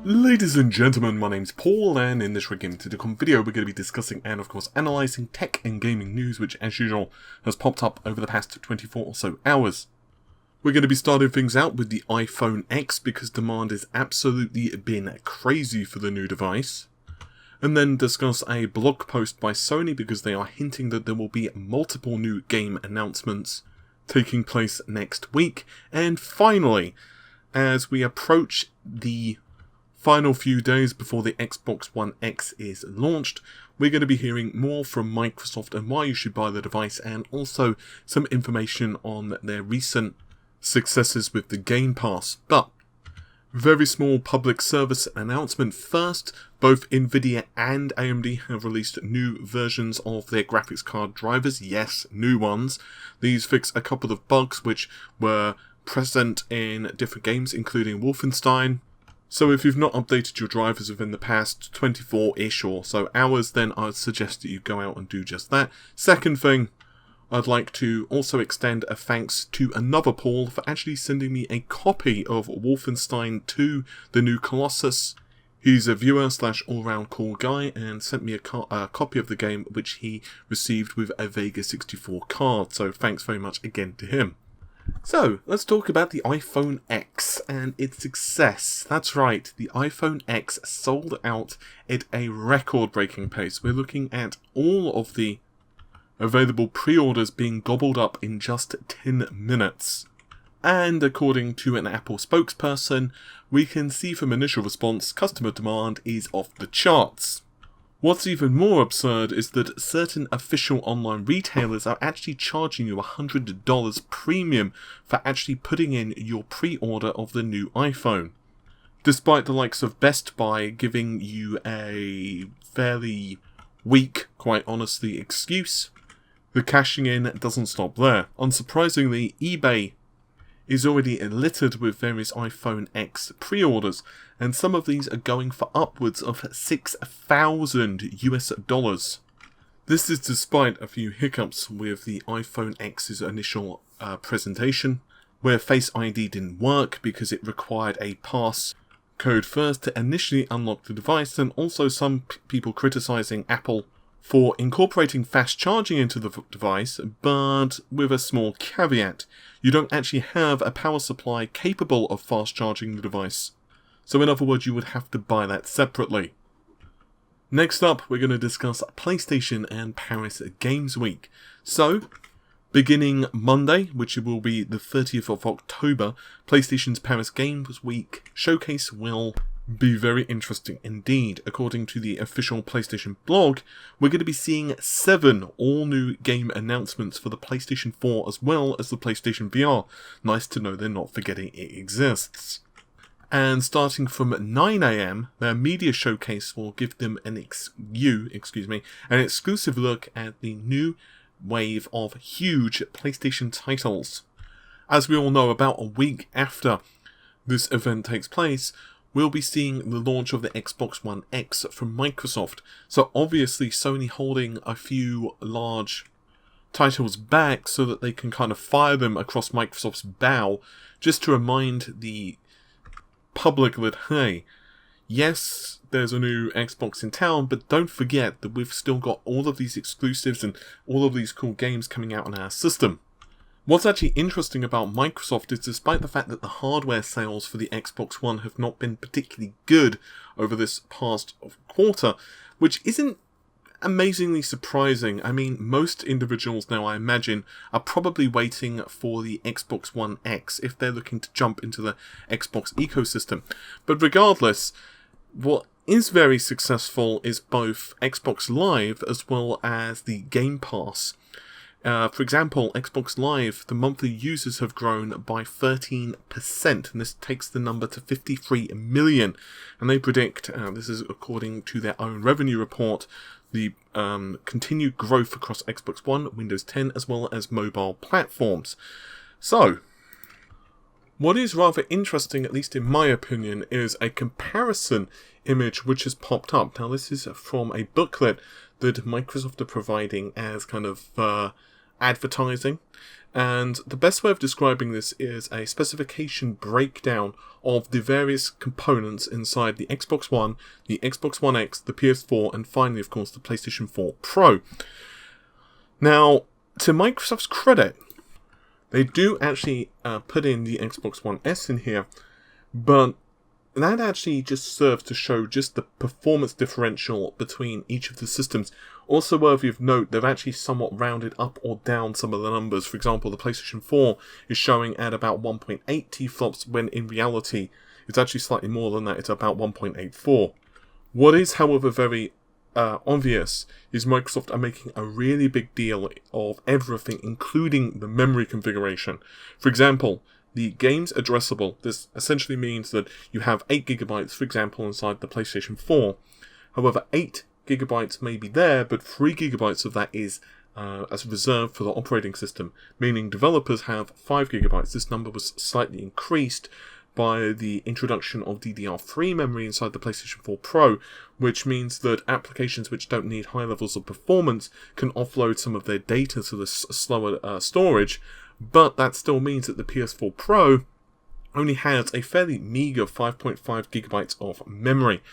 Ladies and gentlemen, my name's Paul, and in this Game.com video we're going to be discussing and of course analysing tech and gaming news which as usual has popped up over the past 24 or so hours. We're going to be starting things out with the iPhone X because demand has absolutely been crazy for the new device. And then discuss a blog post by Sony because they are hinting that there will be multiple new game announcements taking place next week. And finally, as we approach the final few days before the Xbox One X is launched, we're going to be hearing more from Microsoft and why you should buy the device, and also some information on their recent successes with the Game Pass. But very small public service announcement first. Both Nvidia and AMD have released new versions of their graphics card drivers. Yes, new ones. These fix a couple of bugs which were present in different games, including Wolfenstein. So if you've not updated your drivers within the past 24-ish or so hours, then I'd suggest that you go out and do just that. Second thing, I'd like to also extend a thanks to another Paul for actually sending me a copy of Wolfenstein 2, The New Colossus. He's a viewer / all-round cool guy and sent me a copy of the game which he received with a Vega 64 card, so thanks very much again to him. So, let's talk about the iPhone X and its success. That's right, the iPhone X sold out at a record-breaking pace. We're looking at all of the available pre-orders being gobbled up in just 10 minutes. And according to an Apple spokesperson, we can see from initial response, customer demand is off the charts. What's even more absurd is that certain official online retailers are actually charging you $100 premium for actually putting in your pre-order of the new iPhone. Despite the likes of Best Buy giving you a fairly weak, quite honestly, excuse, the cashing in doesn't stop there. Unsurprisingly, eBay is already littered with various iPhone X pre-orders, and some of these are going for upwards of $6,000 US. This is despite a few hiccups with the iPhone X's initial presentation, where Face ID didn't work because it required a pass code first to initially unlock the device, and also some people criticizing Apple for incorporating fast charging into the device, but with a small caveat. You don't actually have a power supply capable of fast charging the device. So in other words, you would have to buy that separately. Next up, we're going to discuss PlayStation and Paris Games Week. So, beginning Monday, which will be the 30th of October, PlayStation's Paris Games Week showcase will be very interesting indeed. According to the official PlayStation blog, we're going to be seeing 7 all-new game announcements for the PlayStation 4 as well as the PlayStation VR. Nice to know they're not forgetting it exists. And starting from 9 AM, their media showcase will give them an exclusive look at the new wave of huge PlayStation titles. As we all know, about a week after this event takes place, we'll be seeing the launch of the Xbox One X from Microsoft. So obviously Sony holding a few large titles back so that they can kind of fire them across Microsoft's bow, just to remind the public that, hey, yes, there's a new Xbox in town, but don't forget that we've still got all of these exclusives and all of these cool games coming out on our system. What's actually interesting about Microsoft is, despite the fact that the hardware sales for the Xbox One have not been particularly good over this past quarter, which isn't amazingly surprising. I mean, most individuals now, I imagine, are probably waiting for the Xbox One X if they're looking to jump into the Xbox ecosystem. But regardless, what is very successful is both Xbox Live as well as the Game Pass. For example, Xbox Live, the monthly users have grown by 13%, and this takes the number to 53 million. And they predict, this is according to their own revenue report, the continued growth across Xbox One, Windows 10, as well as mobile platforms. So, what is rather interesting, at least in my opinion, is a comparison image which has popped up. Now, this is from a booklet that Microsoft are providing as kind of advertising. And the best way of describing this is a specification breakdown of the various components inside the Xbox One, the Xbox One X, the PS4, and finally, of course, the PlayStation 4 Pro. Now, to Microsoft's credit, they do actually put in the Xbox One S in here, but that actually just serves to show just the performance differential between each of the systems. Also worthy of note, they've actually somewhat rounded up or down some of the numbers. For example, the PlayStation 4 is showing at about 1.8 teraflops, when in reality it's actually slightly more than that, it's about 1.84. What is, however, very obvious is Microsoft are making a really big deal of everything, including the memory configuration. For example, the game's addressable. This essentially means that you have 8 gigabytes, for example, inside the PlayStation 4. However, 8 gigabytes may be there, but 3 gigabytes of that is as reserved for the operating system, meaning developers have 5 gigabytes. This number was slightly increased by the introduction of DDR3 memory inside the PlayStation 4 Pro, which means that applications which don't need high levels of performance can offload some of their data to the slower storage, but that still means that the PS4 Pro only has a fairly meager 5.5 gigabytes of memory.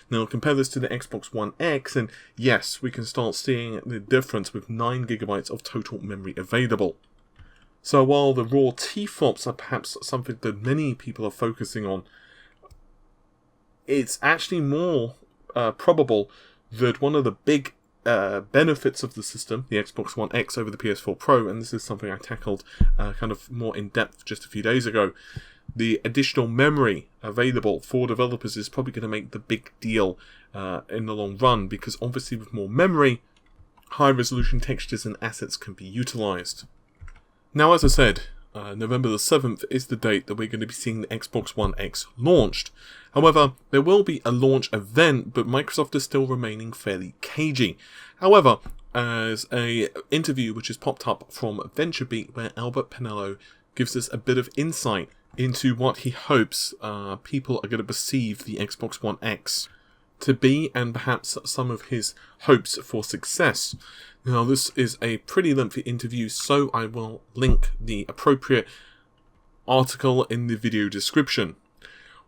Now compare this to the Xbox One X, and yes, we can start seeing the difference with 9 gigabytes of total memory available. So while the raw teraflops are perhaps something that many people are focusing on, it's actually more probable that one of the big benefits of the system, the Xbox One X over the PS4 Pro, and this is something I tackled kind of more in depth just a few days ago, the additional memory available for developers is probably going to make the big deal in the long run, because obviously with more memory, high resolution textures and assets can be utilized. Now, as I said, November the 7th is the date that we're going to be seeing the Xbox One X launched. However, there will be a launch event, but Microsoft is still remaining fairly cagey. However, as an interview which has popped up from VentureBeat, where Albert Penello gives us a bit of insight into what he hopes people are going to perceive the Xbox One X to be, and perhaps some of his hopes for success. Now, this is a pretty lengthy interview, so I will link the appropriate article in the video description.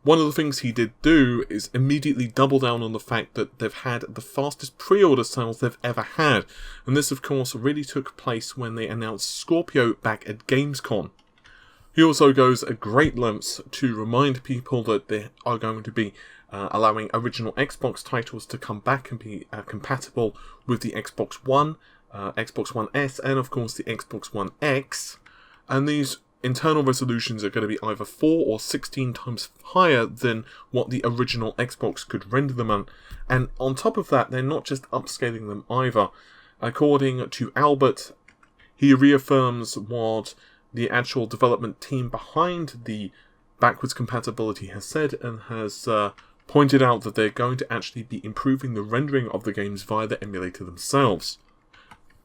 One of the things he did do is immediately double down on the fact that they've had the fastest pre-order sales they've ever had, and this of course really took place when they announced Scorpio back at Gamescom. He also goes at great lengths to remind people that they are going to be allowing original Xbox titles to come back and be compatible with the Xbox One, Xbox One S, and of course the Xbox One X. And these internal resolutions are going to be either 4 or 16 times higher than what the original Xbox could render them on. And on top of that, they're not just upscaling them either. According to Albert, he reaffirms what the actual development team behind the backwards compatibility has said, and has pointed out that they're going to actually be improving the rendering of the games via the emulator themselves.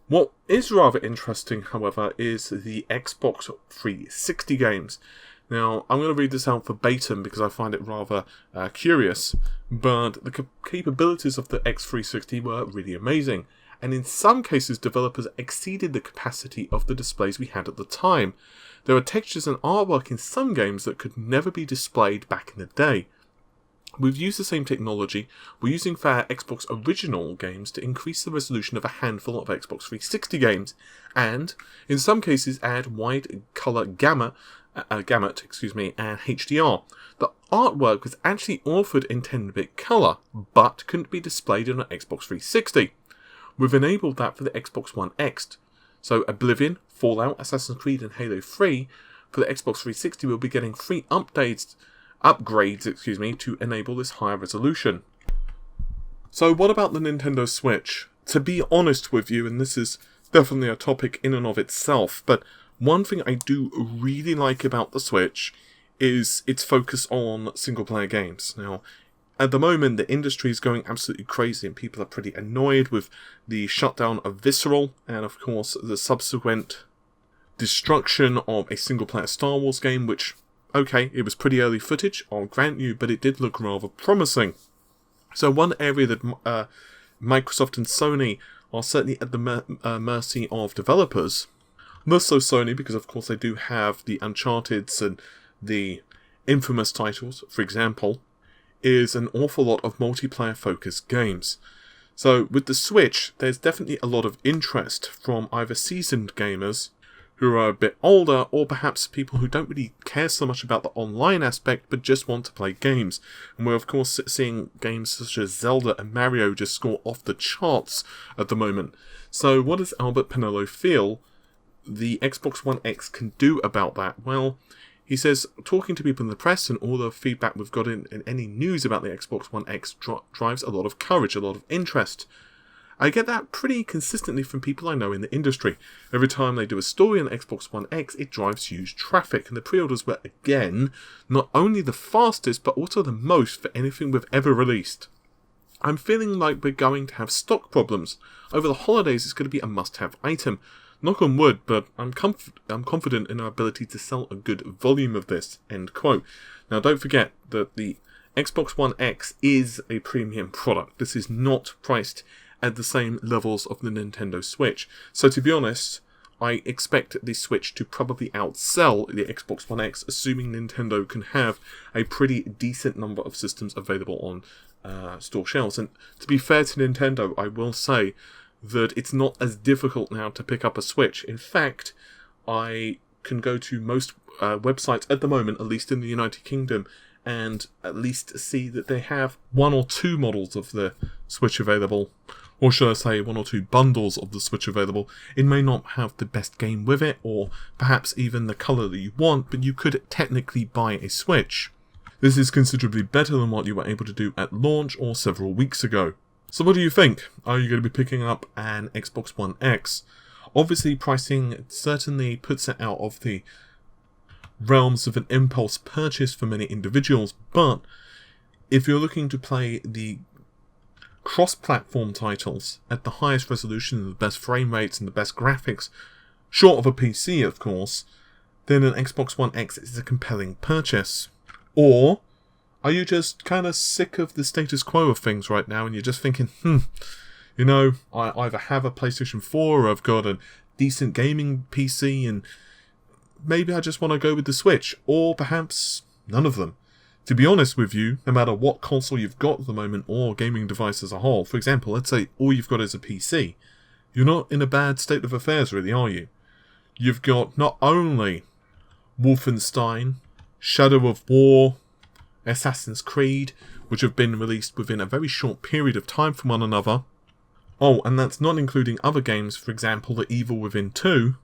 What is rather interesting, however, is the Xbox 360 games. Now, I'm going to read this out verbatim because I find it rather curious, but the capabilities of the X360 were really amazing, and in some cases developers exceeded the capacity of the displays we had at the time. There are textures and artwork in some games that could never be displayed back in the day. We've used the same technology we're using for our Xbox original games to increase the resolution of a handful of Xbox 360 games, and in some cases add wide color gamut, and HDR. The artwork was actually authored in 10-bit color, but couldn't be displayed on an Xbox 360. We've enabled that for the Xbox One X. So Oblivion, Fallout, Assassin's Creed, and Halo 3 for the Xbox 360 will be getting free upgrades to enable this higher resolution. So what about the Nintendo Switch? To be honest with you, and this is definitely a topic in and of itself, but one thing I do really like about the Switch is its focus on single-player games. Now, at the moment, the industry is going absolutely crazy and people are pretty annoyed with the shutdown of Visceral and, of course, the subsequent destruction of a single-player Star Wars game, which, okay, it was pretty early footage, I'll grant you, but it did look rather promising. So one area that Microsoft and Sony are certainly at the mercy of developers Less so Sony, because of course they do have the Uncharted's and the infamous titles. For example, is an awful lot of multiplayer focused games. So with the Switch, there's definitely a lot of interest from either seasoned gamers who are a bit older, or perhaps people who don't really care so much about the online aspect but just want to play games. And we're of course seeing games such as Zelda and Mario just score off the charts at the moment. So what does Albert Penello feel the Xbox One X can do about that? Well, he says, talking to people in the press and all the feedback we've got in any news about the Xbox One X drives a lot of courage, a lot of interest. I get that pretty consistently from people I know in the industry. Every time they do a story on the Xbox One X, it drives huge traffic, and the pre-orders were, again, not only the fastest, but also the most for anything we've ever released. I'm feeling like we're going to have stock problems. Over the holidays, it's going to be a must-have item. Knock on wood, but I'm confident in our ability to sell a good volume of this, end quote. Now, don't forget that the Xbox One X is a premium product. This is not priced at the same levels of the Nintendo Switch. So to be honest, I expect the Switch to probably outsell the Xbox One X, assuming Nintendo can have a pretty decent number of systems available on store shelves. And to be fair to Nintendo, I will say that it's not as difficult now to pick up a Switch. In fact, I can go to most websites at the moment, at least in the United Kingdom, and at least see that they have one or two models of the Switch available. Or should I say, one or two bundles of the Switch available. It may not have the best game with it, or perhaps even the colour that you want, but you could technically buy a Switch. This is considerably better than what you were able to do at launch or several weeks ago. So what do you think? Are you going to be picking up an Xbox One X? Obviously, pricing certainly puts it out of the realms of an impulse purchase for many individuals, but if you're looking to play the cross-platform titles at the highest resolution, the best frame rates and the best graphics, short of a PC of course, then an Xbox One X is a compelling purchase. Or are you just kind of sick of the status quo of things right now and you're just thinking, you know, I either have a PlayStation 4 or I've got a decent gaming PC and maybe I just want to go with the Switch, or perhaps none of them. To be honest with you, no matter what console you've got at the moment or gaming device as a whole, for example, let's say all you've got is a PC, you're not in a bad state of affairs really, are you? You've got not only Wolfenstein, Shadow of War, Assassin's Creed, which have been released within a very short period of time from one another. Oh, and that's not including other games, for example, The Evil Within 2,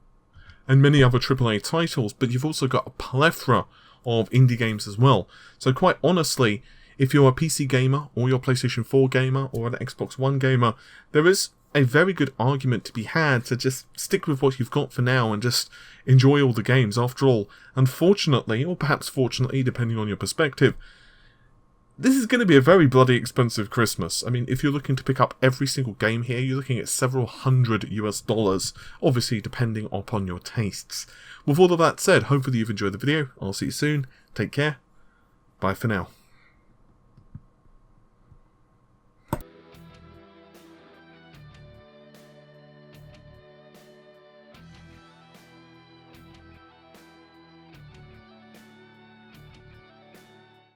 and many other AAA titles, but you've also got a plethora of indie games as well. So quite honestly, if you're a PC gamer, or you're a PlayStation 4 gamer, or an Xbox One gamer, there is a very good argument to be had to just stick with what you've got for now and just enjoy all the games. After all, unfortunately, or perhaps fortunately, depending on your perspective, this is going to be a very bloody expensive Christmas. I mean, if you're looking to pick up every single game here, you're looking at several $100 US, obviously depending upon your tastes. With all of that said, hopefully you've enjoyed the video. I'll see you soon. Take care. Bye for now.